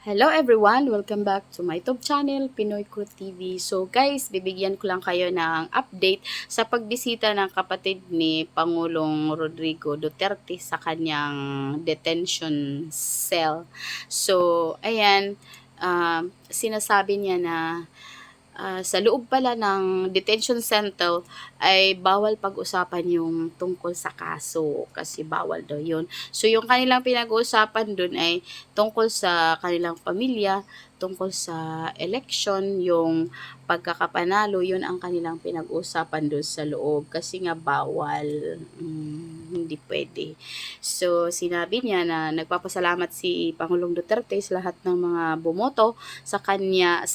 Hello everyone! Welcome back to my YouTube channel, Pinoy Crew TV. So guys, bibigyan ko lang kayo ng update sa pagbisita ng kapatid ni Pangulong Rodrigo Duterte sa kanyang detention cell. So, ayan, sinasabi niya na sa loob pala ng detention center ay bawal pag-usapan yung tungkol sa kaso kasi bawal daw yun. So yung kanilang pinag-uusapan dun ay tungkol sa kanilang pamilya, tungkol sa election, yung pagkakapanalo, yun ang kanilang pinag-uusapan dun sa loob kasi nga bawal, hindi pwede. So sinabi niya na nagpapasalamat si Pangulong Duterte sa lahat ng mga bumoto sa kanyang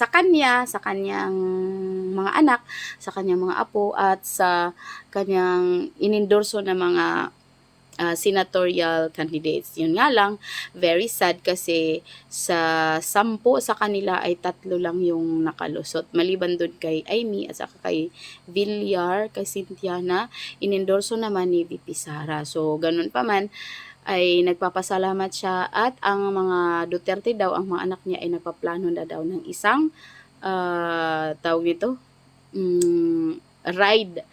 mga anak, sa kanyang mga apo at sa kanyang inendorso na mga senatorial candidates. Yun nga lang, very sad kasi sa 10 sa kanila ay 3 lang yung nakalusot. Maliban doon kay Amy at saka kay Villar, kay Cynthia na inendorso naman ni VP Sara. So, ganun pa man, ay nagpapasalamat siya at ang mga Duterte daw, ang mga anak niya ay nagpaplano na daw ng isang tawag nito, ride,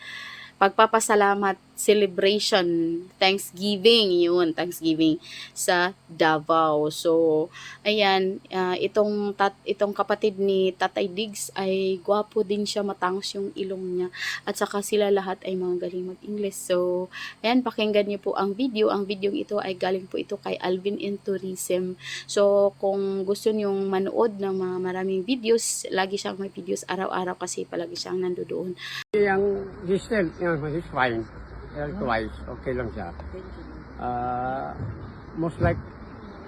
pagpapasalamat, celebration, Thanksgiving, yun, Thanksgiving sa Davao. So, ayan, itong kapatid ni Tatay Diggs ay gwapo din siya, matangos yung ilong niya, at saka sila lahat ay mga galing mag-English. So, ayan, pakinggan niyo po ang video. Ang video ito ay galing po ito kay Alvin in Tourism. So, kung gusto niyong manood ng mga maraming videos, lagi siyang may videos araw-araw kasi palagi siyang nandoon. Yung distance, he's fine. Twice, okay lang siya.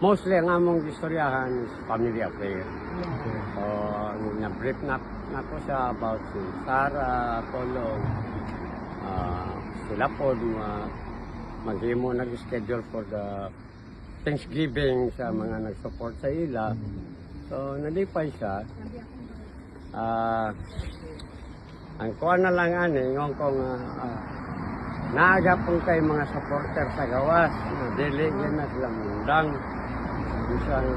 Mostly ang among istoryahan is family affair. So, na-brief na ko siya about si Sara, Polo, sila po, maghimo nag-schedule for the Thanksgiving sa mga nag-support sa ila. So, nalipay siya. Ang kuha na lang ngong kong naaga pong kay mga supporter sa gawas, dili yan na sila mundang. Bisang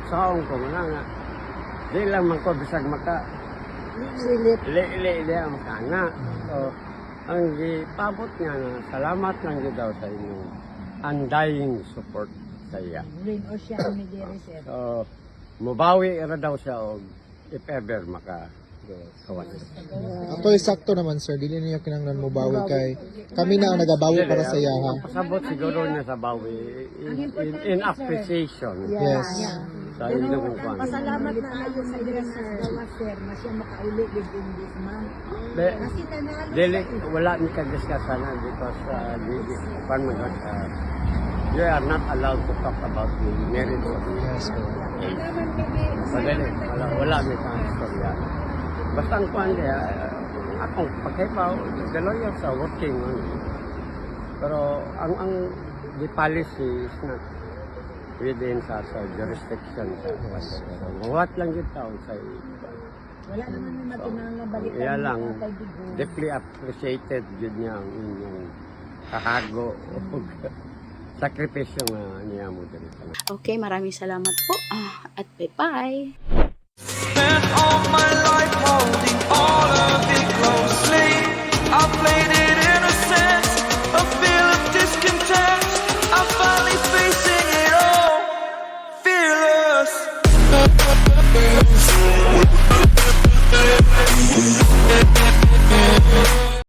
saong ko na nga. Di lang man ko bisag maka li ang makanga. So, ang gipabot nga na salamat lang yun daw sa inyong undying support sa iya. So, mubawi ra daw siya og if ever maka kawan. Ato sakto naman sir, dili niya kinanglan mo bawi kay kami na ang nagabawi para sa iya ha. Pasabot siguro niya sa bawi in appreciation. Yes. Sa inyong kwan. Pasalamat na ayo sa iya sir, na siya makauli within this month. Kasi nanalo Dili, wala ni kag-discussion na because you are not allowed to talk about the merits of it. Yes. Madali, wala mi kang istorya. Basta ang kwan niya, akong pagkaipaw, the lawyers are working on it. Pero the policy is not within sa jurisdiction. Mawat lang yung taon sa wala naman may matinang na balikan. Kaya lang, deeply appreciated yun niya ang inyong kahago o sakripisyo nga niya mo din. Okay, maraming salamat po at bye-bye!